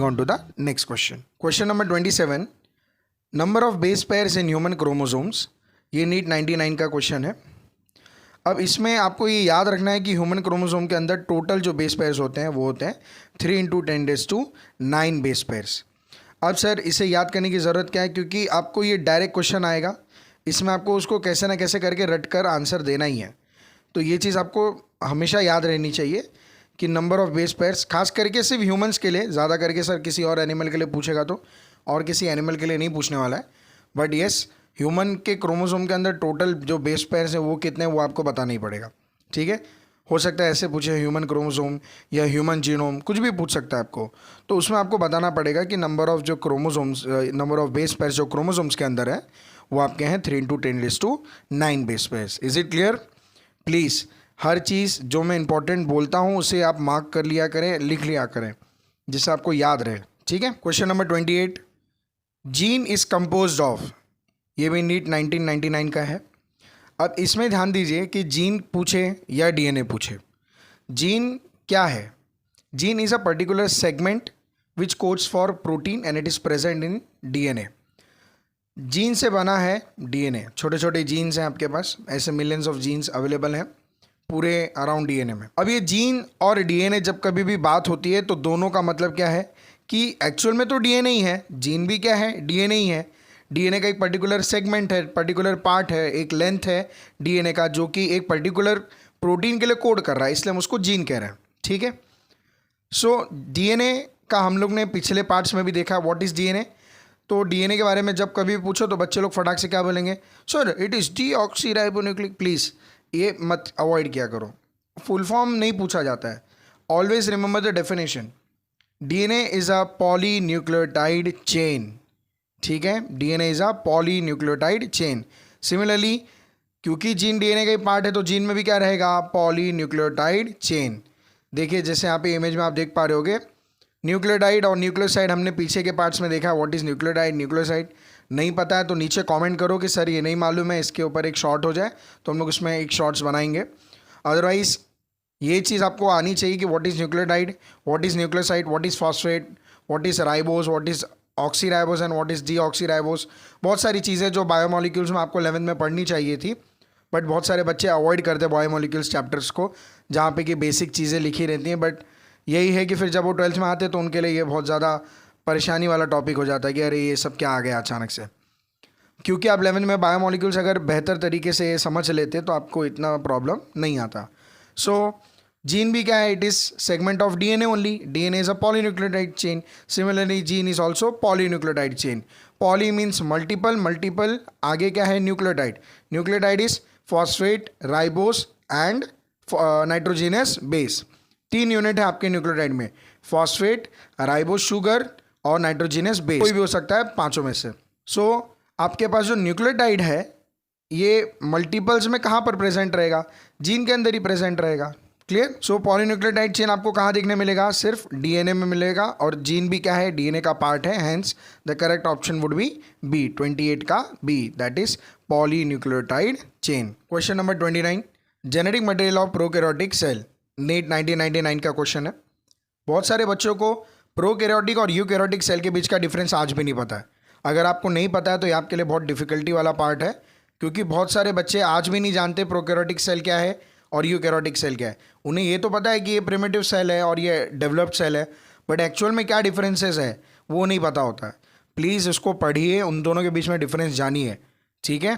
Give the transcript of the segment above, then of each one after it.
on to the next question. Question number 27. Number of base pairs in human chromosomes. ये NEET 99 का question है. अब इसमें आपको ये याद रखना है कि ह्यूमन क्रोमोसोम के अंदर टोटल जो बेस पेयर्स होते हैं वो होते हैं 3 × 10⁻⁹ बेस पेयर्स. अब सर इसे याद करने की ज़रूरत क्या है, क्योंकि आपको ये डायरेक्ट क्वेश्चन आएगा, इसमें आपको उसको कैसे ना कैसे करके रट कर आंसर देना ही है. तो ये चीज़ आपको हमेशा याद रहनी चाहिए कि नंबर ऑफ़ बेस पेयर्स, खास करके सिर्फ ह्यूमंस के लिए, ज़्यादा करके सर किसी और एनिमल के लिए पूछेगा तो और किसी एनिमल के लिए नहीं पूछने वाला है. बट येस, ह्यूमन के क्रोमोसोम के अंदर टोटल जो बेस पेयर्स हैं वो कितने, वो आपको बताना ही पड़ेगा. ठीक है, हो सकता है ऐसे पूछे ह्यूमन क्रोमोसोम या ह्यूमन जीनोम, कुछ भी पूछ सकता है आपको. तो उसमें आपको बताना पड़ेगा कि नंबर ऑफ़ जो chromosomes, number of base pairs जो क्रोमोसोम्स के अंदर है वो आपके हैं 3 × 10⁹ base pairs. Is it clear? Please हर चीज़ जो मैं इंपॉर्टेंट बोलता हूँ उसे आप मार्क कर लिया करें, लिख लिया करें, जिससे आपको याद रहे. ठीक है. Question number 28. Gene is composed of, ये भी नीट 1999 का है. अब इसमें ध्यान दीजिए कि जीन पूछे या डीएनए पूछे, जीन क्या है? Gene is a particular segment which codes for protein and it is present in DNA. Gene से बना है डीएनए. छोटे छोटे जीन्स हैं आपके पास, ऐसे मिलियंस ऑफ जीन्स अवेलेबल हैं पूरे अराउंड डीएनए में. अब ये जीन और डीएनए जब कभी भी बात होती है तो दोनों का मतलब क्या है कि एक्चुअल में तो डीएनए ही है, जीन भी क्या है, डीएनए ही है. डीएनए का एक पर्टिकुलर सेगमेंट है, पर्टिकुलर पार्ट है, एक लेंथ है डीएनए का, जो कि एक पर्टिकुलर प्रोटीन के लिए कोड कर रहा है, इसलिए हम उसको जीन कह रहे हैं. ठीक है. सो डीएनए का हम लोग ने पिछले पार्ट्स में भी देखा व्हाट इज़ डीएनए. तो डीएनए के बारे में जब कभी पूछो तो बच्चे लोग फटाक से क्या बोलेंगे, sir it is deoxyribonucleic. Please ये मत अवॉइड किया करो, फुल फॉर्म नहीं पूछा जाता है. Always remember the definition. DNA is a polynucleotide chain. ठीक है, DNA is a polynucleotide chain. Similarly क्योंकि जीन डीएनए का ही पार्ट है तो जीन में भी क्या रहेगा, पॉलीन्यूक्लियोटाइड चेन. देखिए जैसे यहाँ पे इमेज में आप देख पा रहे होगे, न्यूक्लियोटाइड और न्यूक्लियोसाइड हमने पीछे के पार्ट्स में देखा. व्हाट इज़ न्यूक्लियोटाइड, न्यूक्लियोसाइड नहीं पता है तो नीचे कमेंट करो कि सर ये नहीं मालूम है, इसके ऊपर एक शॉर्ट हो जाए तो हम लोग उसमें एक शॉर्ट्स बनाएंगे. अदरवाइज़ ये चीज़ आपको आनी चाहिए कि what is nucleotide, what is nucleoside, what is phosphate, what is ribose, what is oxyribose and what is deoxyribose. बहुत सारी चीज़ें जो बायोमोलिक्यूल्स में आपको 11th में पढ़नी चाहिए थी, बट बहुत सारे बच्चे अवॉइड करते हैं बायोमोलिक्यूल्स चैप्टर्स को, जहाँ पे कि बेसिक चीज़ें लिखी रहती हैं. बट यही है कि फिर जब वो 12th में आते हैं तो उनके लिए ये बहुत ज़्यादा परेशानी वाला टॉपिक हो जाता है कि अरे ये सब क्या आ गया अचानक से. क्योंकि आप 11th में बायोमोलिक्यूल्स अगर बेहतर तरीके से समझ लेते तो आपको इतना प्रॉब्लम नहीं आता. सो जीन भी क्या है, it is segment of DNA only. DNA is a polynucleotide chain. Similarly gene is also polynucleotide chain. Poly means multiple, multiple आगे क्या है, nucleotide. Nucleotide is phosphate, ribose and nitrogenous base. 3 unit है आपके nucleotide में, phosphate, ribose sugar और nitrogenous base. कोई भी हो सकता है पांचों में से. सो आपके पास जो न्यूक्लियोटाइड है ये मल्टीपल्स में कहाँ पर प्रेजेंट रहेगा, जीन के अंदर ही प्रेजेंट रहेगा. क्लियर. सो पॉलीन्यूक्लियोटाइड चेन आपको कहाँ देखने मिलेगा, सिर्फ डीएनए में मिलेगा, और जीन भी क्या है, डीएनए का पार्ट है. Hence the correct option would be B, 28 का B, that is polynucleotide chain. Question number 29. Genetic material of prokaryotic cell. NEET 1999 का क्वेश्चन है. बहुत सारे बच्चों को प्रोकैरियोटिक और यूकैरियोटिक सेल के बीच का डिफरेंस आज भी नहीं पता है. अगर आपको नहीं पता है तो ये आपके लिए बहुत डिफिकल्टी वाला पार्ट है, क्योंकि बहुत सारे बच्चे आज भी नहीं जानते प्रोकैरियोटिक सेल क्या है और यूकैरियोटिक सेल क्या है. उन्हें ये तो पता है कि ये प्रिमिटिव सेल है और ये डेवलप्ड सेल है, बट एक्चुअल में क्या डिफरेंसेस है वो नहीं पता होता है. प्लीज़ इसको पढ़िए, उन दोनों के बीच में डिफरेंस जानिए. ठीक है.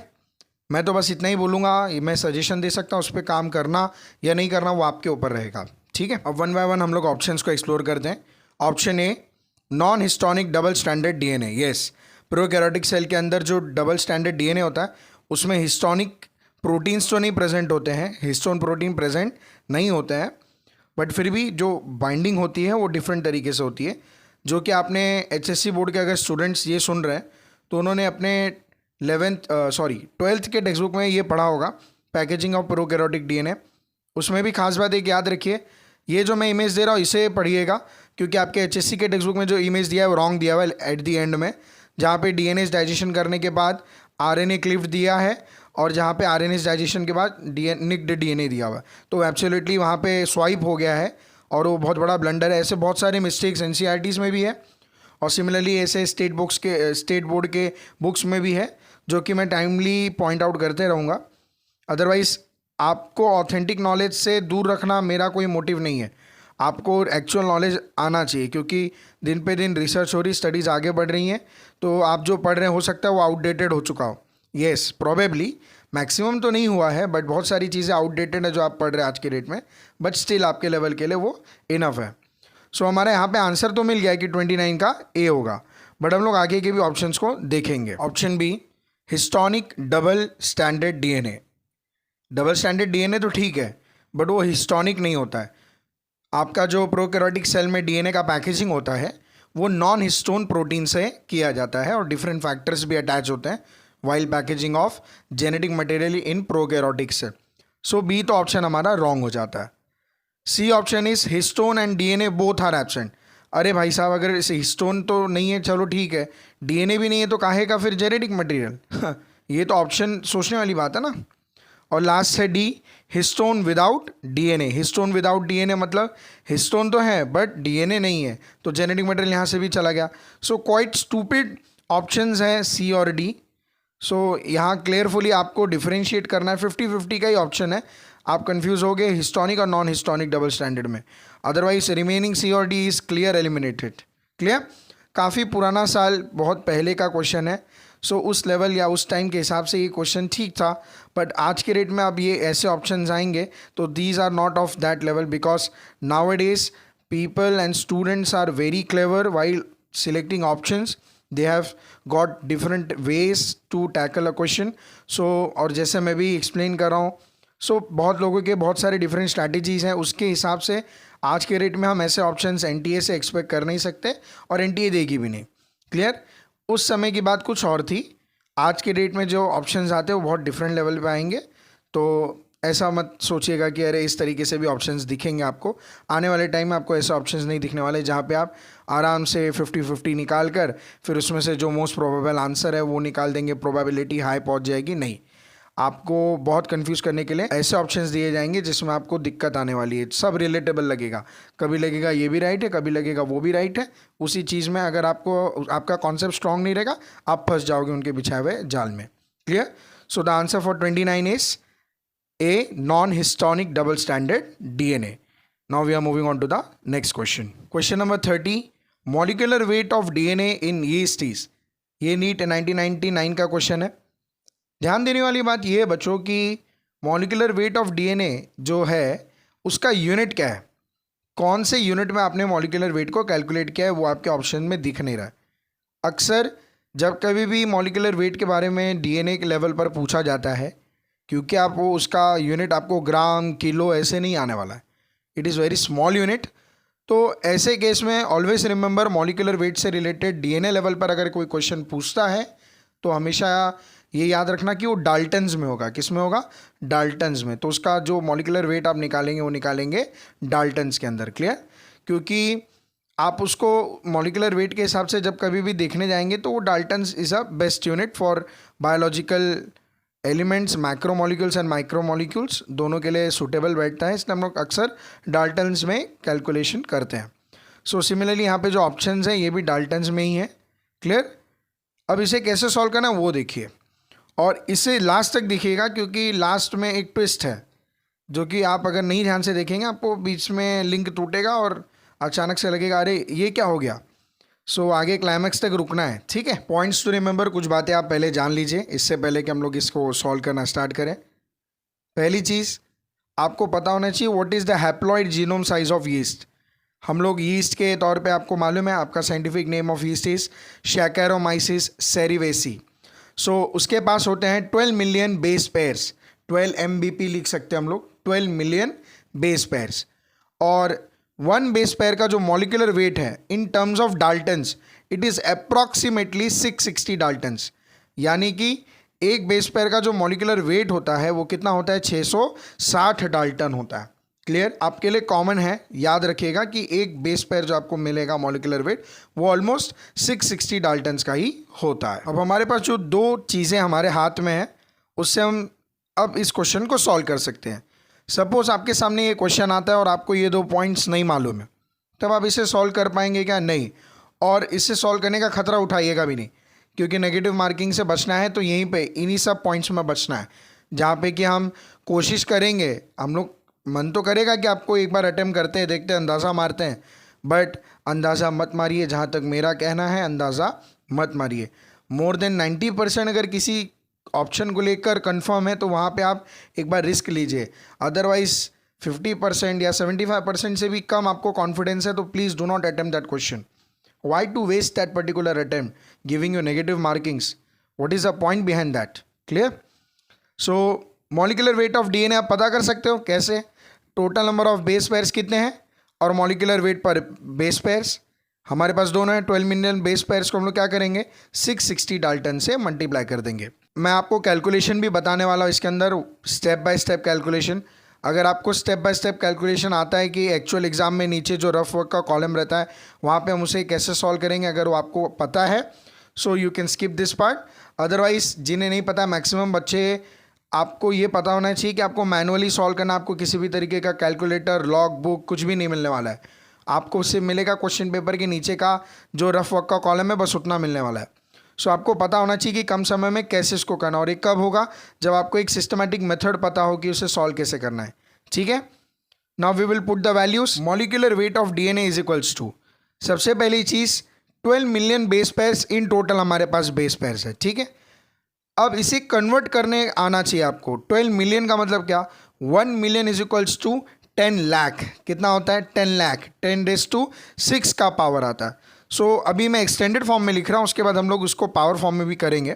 मैं तो बस इतना ही बोलूँगा, मैं सजेशन दे सकता हूँ, उस पर काम करना या नहीं करना वो आपके ऊपर रहेगा. ठीक है. अब 1 बाय 1 हम लोग ऑप्शंस को एक्सप्लोर करते हैं. Option A, non histonic double standard DNA. Yes, prokaryotic cell के अंदर जो डबल स्टैंडर्ड डीएनए होता है उसमें हिस्टोनिक प्रोटीन्स तो नहीं प्रेजेंट होते हैं, हिस्टोन प्रोटीन प्रेजेंट नहीं होते हैं, बट फिर भी जो बाइंडिंग होती है वो डिफरेंट तरीके से होती है. जो कि आपने एचएससी बोर्ड के अगर स्टूडेंट्स ये सुन रहे हैं तो उन्होंने अपने 12th के टेक्स्ट बुक में ये पढ़ा होगा, पैकेजिंग ऑफ प्रोकैरियोटिक डीएनए. उसमें भी खास बात एक याद रखिए, ये जो मैं इमेज दे रहा हूँ इसे पढ़िएगा, क्योंकि आपके एचएससी के टेक्स्ट बुक में जो इमेज दिया है वो रॉन्ग दिया हुआ है एट दी एंड में, जहाँ पे डीएनए डाइजेशन करने के बाद आरएनए क्लिफ्ट दिया है और जहाँ पे आरएनए डाइजेशन के बाद निक्ड डीएनए दिया हुआ है. तो एब्सोल्युटली वहाँ पे स्वाइप हो गया है और वो बहुत बड़ा ब्लंडर है. ऐसे बहुत सारे मिस्टेक्स एनसीईआरटीज़ में भी है और सिमिलरली ऐसे स्टेट बोर्ड के बुक्स में भी है, जो कि मैं टाइमली पॉइंट आउट करते रहूँगा। अदरवाइज़ आपको ऑथेंटिक नॉलेज से दूर रखना मेरा कोई मोटिव नहीं है, आपको एक्चुअल नॉलेज आना चाहिए, क्योंकि दिन पे दिन रिसर्च हो रही, स्टडीज़ आगे बढ़ रही हैं, तो आप जो पढ़ रहे हो सकता है वो आउटडेटेड हो चुका हो। येस, प्रोबेबली मैक्सिमम तो नहीं हुआ है, बट बहुत सारी चीज़ें आउटडेटेड है जो आप पढ़ रहे हैं आज के डेट में, बट स्टिल आपके लेवल के लिए वो इनफ है। सो हमारे यहाँ पे आंसर तो मिल गया कि 29 का ए होगा, बट हम लोग आगे के भी ऑप्शंस को देखेंगे। Option B, histonic double standard DNA. Double standard DNA तो ठीक है, बट वो हिस्टोनिक नहीं होता है। आपका जो प्रोकैरियोटिक सेल में डीएनए का पैकेजिंग होता है वो नॉन हिस्टोन प्रोटीन से किया जाता है, और डिफरेंट फैक्टर्स भी अटैच होते हैं while packaging of genetic material in prokaryotic cell. So B तो ऑप्शन हमारा रॉन्ग हो जाता है। C option is histone and DNA both are absent. अरे भाई साहब, अगर इसे हिस्टोन तो नहीं है, चलो ठीक है, डीएनए भी नहीं है, तो काहे का फिर जेनेटिक मटेरियल? ये तो ऑप्शन सोचने वाली बात है ना। और लास्ट है D, histone without DNA. Histone without DNA मतलब हिस्टोन तो है बट डीएनए नहीं है, तो जेनेटिक मटेरियल यहाँ से भी चला गया। सो क्वाइट स्टूपिड ऑप्शंस हैं सी और डी। सो यहाँ क्लियरफुली आपको डिफरेंशिएट करना है, 50-50 का ही ऑप्शन है। आप कंफ्यूज हो गए हिस्टोनिक और नॉन हिस्टोनिक डबल स्टैंडर्ड में, अदरवाइज रिमेनिंग सी और D is clear eliminated. Clear? काफ़ी पुराना साल, बहुत पहले का क्वेश्चन है, सो उस लेवल या उस टाइम के हिसाब से ये क्वेश्चन ठीक था, बट आज के रेट में अब ये ऐसे ऑप्शंस आएंगे तो these are not of that level, because nowadays people and students are very clever while selecting options. They have got different ways to tackle a question. So और जैसे मैं भी एक्सप्लेन कर रहा हूँ, सो बहुत लोगों के बहुत सारे डिफरेंट स्ट्रैटेजीज़ हैं, उसके हिसाब से आज के रेट में हम ऐसे ऑप्शंस एनटीए से एक्सपेक्ट कर नहीं सकते, और एनटीए देगी भी नहीं। क्लियर? उस समय की बात कुछ और थी, आज के डेट में जो ऑप्शंस आते हैं वो बहुत डिफरेंट लेवल पे आएंगे, तो ऐसा मत सोचिएगा कि अरे इस तरीके से भी ऑप्शंस दिखेंगे आपको। आने वाले टाइम में आपको ऐसे ऑप्शंस नहीं दिखने वाले जहाँ पे आप आराम से 50-50 निकाल कर फिर उसमें से जो मोस्ट प्रोबेबल आंसर है वो निकाल देंगे, प्रोबेबिलिटी हाई पहुँच जाएगी। नहीं, आपको बहुत कंफ्यूज करने के लिए ऐसे ऑप्शंस दिए जाएंगे जिसमें आपको दिक्कत आने वाली है। सब रिलेटेबल लगेगा, कभी लगेगा ये भी राइट है, कभी लगेगा वो भी राइट है। उसी चीज़ में अगर आपको आपका कॉन्सेप्ट स्ट्रांग नहीं रहेगा, आप फंस जाओगे उनके बिछाए हुए जाल में। Clear? So the answer for 29 is A, non histonic double standard DNA. Now we are moving on to the next question. Question number 30, molecular weight of DNA in yeast is. ये नीट 1999 का question है। ध्यान देने वाली बात यह है बच्चों कि मॉलिक्यूलर वेट ऑफ डीएनए जो है उसका यूनिट क्या है, कौन से यूनिट में आपने मॉलिक्यूलर वेट को कैलकुलेट किया है, वो आपके ऑप्शन में दिख नहीं रहा है। अक्सर जब कभी भी मॉलिक्यूलर वेट के बारे में डीएनए के लेवल पर पूछा जाता है, क्योंकि आप वो उसका यूनिट आपको ग्राम, किलो ऐसे नहीं आने वाला है, it is very small unit. तो ऐसे केस में ऑलवेज रिमेंबर, मॉलिक्यूलर वेट से रिलेटेड डीएनए लेवल पर अगर कोई क्वेश्चन पूछता है तो हमेशा ये याद रखना कि वो डाल्टन्स में होगा। किस में होगा? डाल्टन्स में। तो उसका जो मॉलिक्यूलर वेट आप निकालेंगे वो निकालेंगे डाल्टन्स के अंदर। क्लियर? क्योंकि आप उसको मॉलिक्यूलर वेट के हिसाब से जब कभी भी देखने जाएंगे तो वो Dalton's is a best unit for biological elements, macro molecules and micro molecules, दोनों के लिए सूटेबल बैठता है, इसलिए हम लोग अक्सर डाल्टन्स में कैलकुलेशन करते हैं। सो सिमिलरली यहाँ पे जो ऑप्शंस हैं ये भी डाल्टन्स में ही है। क्लियर? अब इसे कैसे सॉल्व करना है वो देखिए, और इसे लास्ट तक देखिएगा, क्योंकि लास्ट में एक ट्विस्ट है जो कि आप अगर नहीं ध्यान से देखेंगे आपको बीच में लिंक टूटेगा और अचानक से लगेगा अरे ये क्या हो गया। सो आगे क्लाइमैक्स तक रुकना है। ठीक है? पॉइंट्स टू रिमेंबर, कुछ बातें आप पहले जान लीजिए इससे पहले कि हम लोग इसको सॉल्व करना स्टार्ट करें। पहली चीज़ आपको पता होना चाहिए, what is the haploid genome size of yeast. हम लोग यीस्ट के तौर पे आपको मालूम है, आपका scientific name of yeast is Saccharomyces cerevisiae. So उसके पास होते हैं 12 मिलियन बेस पेयर्स, 12 MBP लिख सकते हैं हम लोग, 12 मिलियन बेस पेयर्स। और वन बेस पेयर का जो मॉलिक्यूलर वेट है in terms of Dalton's, it is approximately 660 Dalton's. यानी कि एक बेस पेयर का जो मॉलिक्यूलर वेट होता है वो कितना होता है? 660 डाल्टन होता है। क्लियर? आपके लिए कॉमन है, याद रखिएगा कि एक बेस पेयर जो आपको मिलेगा मॉलिक्यूलर वेट वो ऑलमोस्ट 660 डाल्टन्स का ही होता है। अब हमारे पास जो दो चीज़ें हमारे हाथ में हैं उससे हम अब इस क्वेश्चन को सॉल्व कर सकते हैं। सपोज आपके सामने ये क्वेश्चन आता है और आपको ये दो पॉइंट्स नहीं मालूम है, तब आप इसे सॉल्व कर पाएंगे क्या? नहीं। और इससे सॉल्व करने का खतरा उठाइएगा भी नहीं, क्योंकि नेगेटिव मार्किंग से बचना है तो यहीं पे इन्हीं सब पॉइंट्स में बचना है, जहाँ पे कि हम कोशिश करेंगे, हम लोग मन तो करेगा कि आपको एक बार अटेम्प्ट करते हैं, देखते हैं, अंदाज़ा मारते हैं, बट अंदाज़ा मत मारिए। जहाँ तक मेरा कहना है, अंदाज़ा मत मारिए। मोर देन 90% अगर किसी ऑप्शन को लेकर कंफर्म है तो वहाँ पे आप एक बार रिस्क लीजिए। अदरवाइज 50% या 75% से भी कम आपको कॉन्फिडेंस है तो please do not attempt that question. Why to waste that particular attempt giving you negative markings? What is the point behind that? Clear? So molecular weight of DNA आप पता कर सकते हो कैसे? Total number of base pairs कितने हैं और molecular weight पर बेस पेयर्स हमारे पास दोनों हैं। 12 मिलियन बेस पेयर्स को हम लोग क्या करेंगे, 660 डाल्टन से मल्टीप्लाई कर देंगे। मैं आपको कैलकुलेशन भी बताने वाला हूँ इसके अंदर, स्टेप बाय स्टेप कैलकुलेशन। अगर आपको स्टेप बाय स्टेप कैलकुलेशन आता है कि एक्चुअल एग्जाम में नीचे जो रफ वर्क का कॉलम रहता है वहाँ पे हम उसे कैसे सॉल्व करेंगे, अगर वो आपको पता है so you can skip this part. Otherwise जिन्हें नहीं पता, मैक्सिमम बच्चे, आपको ये पता होना चाहिए कि आपको मैनुअली सॉल्व करना, आपको किसी भी तरीके का कैलकुलेटर, लॉग बुक कुछ भी नहीं मिलने वाला है। आपको उससे मिलेगा क्वेश्चन पेपर के नीचे का जो रफ वर्क का कॉलम है, बस उतना मिलने वाला है। सो आपको पता होना चाहिए कि कम समय में कैसे इसको करना, और ये कब होगा, जब आपको एक सिस्टमैटिक मेथड पता हो कि उसे सॉल्व कैसे करना है। ठीक है, now we will put the values. Molecular weight of DNA is equals to, सबसे पहली चीज 12 million base pairs in total हमारे पास बेस पेयर्स है। ठीक है, अब इसे कन्वर्ट करने आना चाहिए आपको। 12 मिलियन का मतलब क्या, 1 million is equals to 10 lakh. कितना होता है, 10 लाख, 10⁻6 का पावर आता है। सो अभी मैं एक्सटेंडेड फॉर्म में लिख रहा हूँ, उसके बाद हम लोग उसको पावर फॉर्म में भी करेंगे।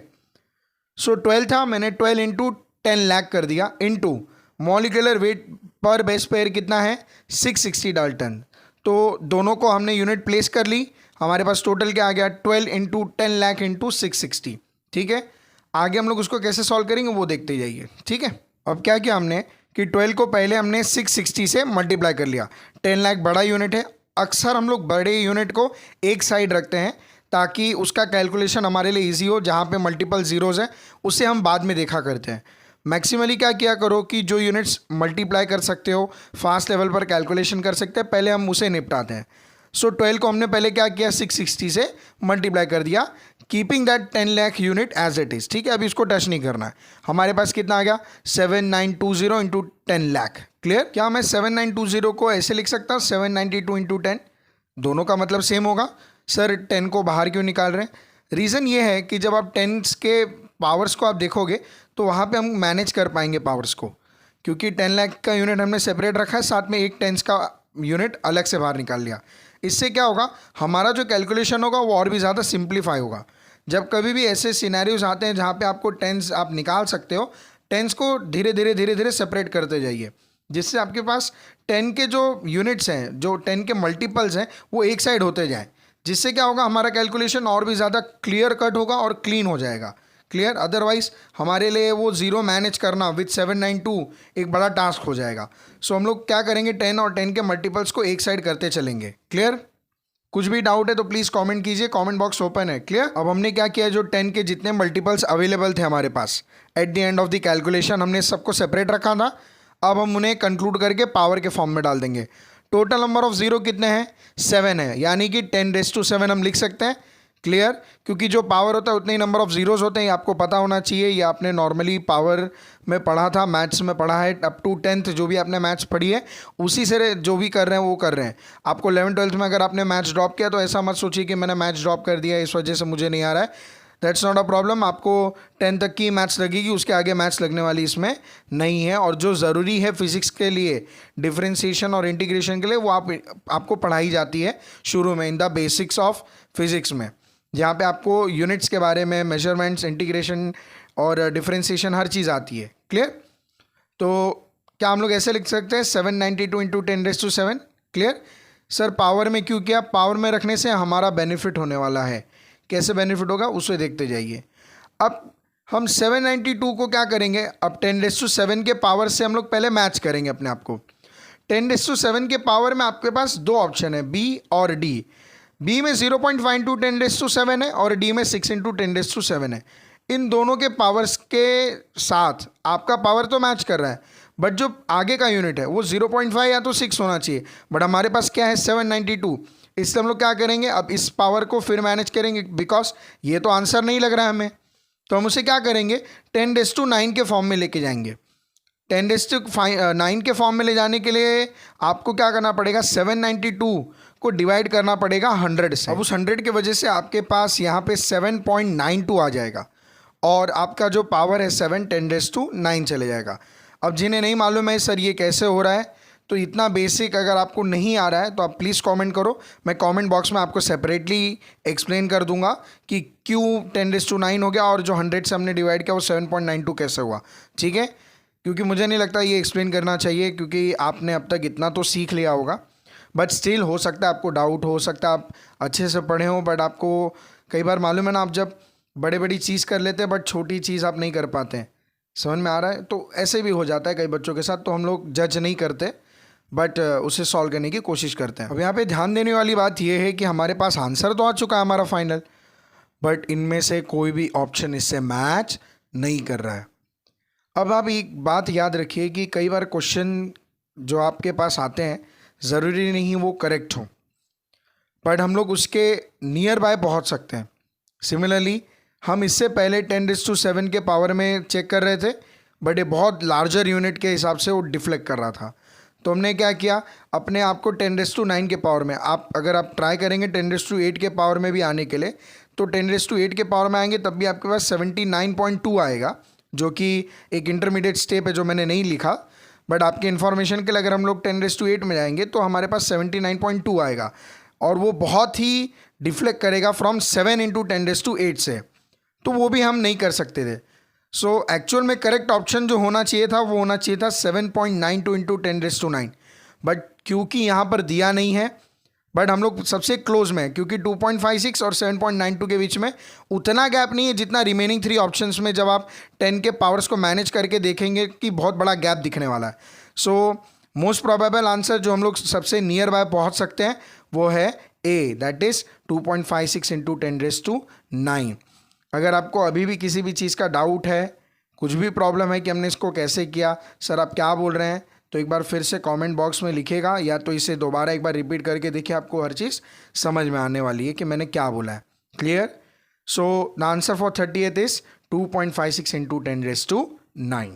सो 12 था, मैंने 12 इंटू 10 लाख कर दिया, इंटू मॉलिक्यूलर वेट पर बेस पेयर कितना है, 660 डाल्टन। तो दोनों को हमने यूनिट प्लेस कर ली, हमारे पास टोटल क्या आ गया, 12 इंटू 10 लाख इंटू 660। ठीक है, आगे हम लोग उसको कैसे सॉल्व करेंगे वो देखते जाइए। ठीक है, अब क्या किया हमने कि 12 को पहले हमने 660 से मल्टीप्लाई कर लिया। 10 लाख बड़ा यूनिट है, अक्सर हम लोग बड़े यूनिट को एक साइड रखते हैं ताकि उसका कैलकुलेशन हमारे लिए इजी हो। जहाँ पे मल्टीपल ज़ीरोज़ हैं उसे हम बाद में देखा करते हैं। मैक्सिमली क्या किया करो कि जो यूनिट्स मल्टीप्लाई कर सकते हो, फास्ट लेवल पर कैलकुलेशन कर सकते हैं, पहले हम उसे निपटाते हैं। सो 12 को हमने पहले क्या किया, 660 से मल्टीप्लाई कर दिया, keeping that 10 lakh unit as it is. ठीक है, अभी इसको टच नहीं करना है। हमारे पास कितना आ गया, 7920 इंटू 10 लाख। क्लियर, क्या मैं 7920 को ऐसे लिख सकता हूँ, 792 इंटू 10, दोनों का मतलब सेम होगा। सर 10 को बाहर क्यों निकाल रहे हैं, रीज़न ये है कि जब आप टेंस के पावर्स को आप देखोगे तो वहाँ पे हम मैनेज कर पाएंगे पावर्स को, क्योंकि 10 लाख का यूनिट हमने सेपरेट रखा है, साथ में एक टेंस का यूनिट अलग से बाहर निकाल लिया। इससे क्या होगा, हमारा जो कैलकुलेशन होगा वो और भी ज़्यादा सिंप्लीफाई होगा। जब कभी भी ऐसे सिनेरियोज आते हैं जहाँ पे आपको टेंस आप निकाल सकते हो, टेंस को धीरे धीरे सेपरेट करते जाइए, जिससे आपके पास 10 के जो यूनिट्स हैं, जो 10 के मल्टीपल्स हैं, वो एक साइड होते जाएँ। जिससे क्या होगा, हमारा कैलकुलेशन और भी ज़्यादा क्लियर कट होगा और क्लीन हो जाएगा। क्लियर, अदरवाइज हमारे लिए वो ज़ीरो मैनेज करना विथ 792 एक बड़ा टास्क हो जाएगा। सो हम लोग क्या करेंगे, 10 और 10 के मल्टीपल्स को एक साइड करते चलेंगे। क्लियर, कुछ भी डाउट है तो प्लीज़ कमेंट कीजिए, कमेंट बॉक्स ओपन है। क्लियर, अब हमने क्या किया, जो 10 के जितने मल्टीपल्स अवेलेबल थे हमारे पास at the end of the calculation, हमने सबको सेपरेट रखा था। अब हम उन्हें कंक्लूड करके पावर के फॉर्म में डाल देंगे। टोटल नंबर ऑफ जीरो कितने हैं, 7 है, यानी कि 10⁻7 हम लिख सकते हैं। क्लियर, क्योंकि जो पावर होता है उतने ही नंबर ऑफ जीरोज़ होते हैं, ये आपको पता होना चाहिए। ये आपने नॉर्मली पावर में पढ़ा था, मैथ्स में पढ़ा है, अप टू 10th जो भी आपने मैथ्स पढ़ी है उसी से जो भी कर रहे हैं वो कर रहे हैं। आपको 11th-12th में अगर आपने मैथ्स ड्रॉप किया तो ऐसा मत सोचिए कि मैंने मैथ्स ड्रॉप कर दिया इस वजह से मुझे नहीं आ रहा है। दैट्स नॉट अ प्रॉब्लम, आपको 10 तक की मैथ्स लगेगी, उसके आगे मैथ्स लगने वाली इसमें नहीं है। और जो ज़रूरी है फिज़िक्स के लिए, डिफरेंशिएशन और इंटीग्रेशन के लिए, वो आपको पढ़ाई जाती है शुरू में in the basics of physics में, जहाँ पे आपको यूनिट्स के बारे में, मेजरमेंट्स, इंटीग्रेशन और डिफरेंशिएशन हर चीज़ आती है। क्लियर, तो क्या हम लोग ऐसे लिख सकते हैं 792 इंटू 10⁻7। क्लियर, सर पावर में क्यों किया, पावर में रखने से हमारा बेनिफिट होने वाला है। कैसे बेनिफिट होगा उसे देखते जाइए। अब हम 792 को क्या करेंगे, अब 10⁻7 के पावर से हम लोग पहले मैच करेंगे अपने आप को। 10⁻7 के पावर में आपके पास दो ऑप्शन है, बी और डी। बी में 0.52 10⁻7 है और डी में 6 इंटू 10⁻7 है। इन दोनों के पावर्स के साथ आपका पावर तो मैच कर रहा है, बट जो आगे का यूनिट है वो 0.5 या तो 6 होना चाहिए, बट हमारे पास क्या है 792, इसलिए हम लोग क्या करेंगे, अब इस पावर को फिर मैनेज करेंगे, बिकॉज ये तो आंसर नहीं लग रहा है हमें, तो हम उसे क्या करेंगे 10⁻9 के फॉर्म में लेके जाएंगे। 10⁻9 के फॉर्म में ले जाने के लिए आपको क्या करना पड़ेगा, 792 को डिवाइड करना पड़ेगा 100 से। अब उस 100 की वजह से आपके पास यहाँ पे 7.92 आ जाएगा और आपका जो पावर है 7 10⁻9 चले जाएगा। अब जिन्हें नहीं मालूम है सर ये कैसे हो रहा है, तो इतना बेसिक अगर आपको नहीं आ रहा है तो आप प्लीज़ कमेंट करो, मैं कमेंट बॉक्स में आपको सेपरेटली एक्सप्लेन कर दूंगा कि क्यों 10⁻9 हो गया और जो 100 से हमने डिवाइड किया वो 7.92 कैसे हुआ, ठीक है। क्योंकि मुझे नहीं लगता ये एक्सप्लेन करना चाहिए, क्योंकि आपने अब तक इतना तो सीख लिया होगा, बट स्टिल हो सकता है आपको डाउट हो सकता है आप अच्छे से पढ़े हो, बट आपको कई बार मालूम है ना, आप जब बड़े बड़ी चीज़ कर लेते हैं बट छोटी चीज़ आप नहीं कर पाते हैं, समझ में आ रहा है। तो ऐसे भी हो जाता है कई बच्चों के साथ, तो हम लोग जज नहीं करते बट उसे सॉल्व करने की कोशिश करते हैं। अब यहाँ पे ध्यान देने वाली बात यह है कि हमारे पास आंसर तो आ चुका है हमारा फाइनल, बट इनमें से कोई भी ऑप्शन इससे मैच नहीं कर रहा है। अब आप एक बात याद रखिए कि कई बार क्वेश्चन जो आपके पास आते हैं ज़रूरी नहीं वो करेक्ट हो, बट हम लोग उसके नियर बाय पहुँच सकते हैं। सिमिलरली हम इससे पहले 10⁻7 के पावर में चेक कर रहे थे, बट ये बहुत लार्जर यूनिट के हिसाब से वो डिफ्लेक्ट कर रहा था, तो हमने क्या किया, अपने आप को 10⁻9 के पावर में, आप अगर आप ट्राई करेंगे 10⁻8 के पावर में भी आने के लिए, तो 10⁻8 के पावर में आएंगे तब भी आपके पास 79.2 आएगा, जो कि एक इंटरमीडिएट स्टेप है जो मैंने नहीं लिखा, बट आपके इन्फॉर्मेशन के लिए अगर हम लोग 10⁻8 में जाएंगे तो हमारे पास 79.2 आएगा, और वो बहुत ही डिफ्लेक्ट करेगा फ्रॉम 7 × 10⁻8 से, तो वो भी हम नहीं कर सकते थे। सो एक्चुअल में करेक्ट ऑप्शन जो होना चाहिए था वो होना चाहिए था 7.92 × 10⁻9, बट क्योंकि यहाँ पर दिया नहीं है, बट हम लोग सबसे क्लोज में, क्योंकि 2.56 और 7.92 के बीच में उतना गैप नहीं है जितना रिमेनिंग 3 ऑप्शंस में जब आप 10 के पावर्स को मैनेज करके देखेंगे कि बहुत बड़ा गैप दिखने वाला है। सो मोस्ट प्रोबेबल आंसर जो हम लोग सबसे नियर बाय पहुँच सकते हैं वो है ए, दैट इज़ 2.56 × 10⁻9। अगर आपको अभी भी किसी भी चीज़ का डाउट है, कुछ भी प्रॉब्लम है कि हमने इसको कैसे किया, सर आप क्या बोल रहे हैं, तो एक बार फिर से कमेंट बॉक्स में लिखेगा, या तो इसे दोबारा एक बार रिपीट करके देखिए, आपको हर चीज़ समझ में आने वाली है कि मैंने क्या बोला है। Clear? So the answer for 30th is 2.56 × 10⁻9।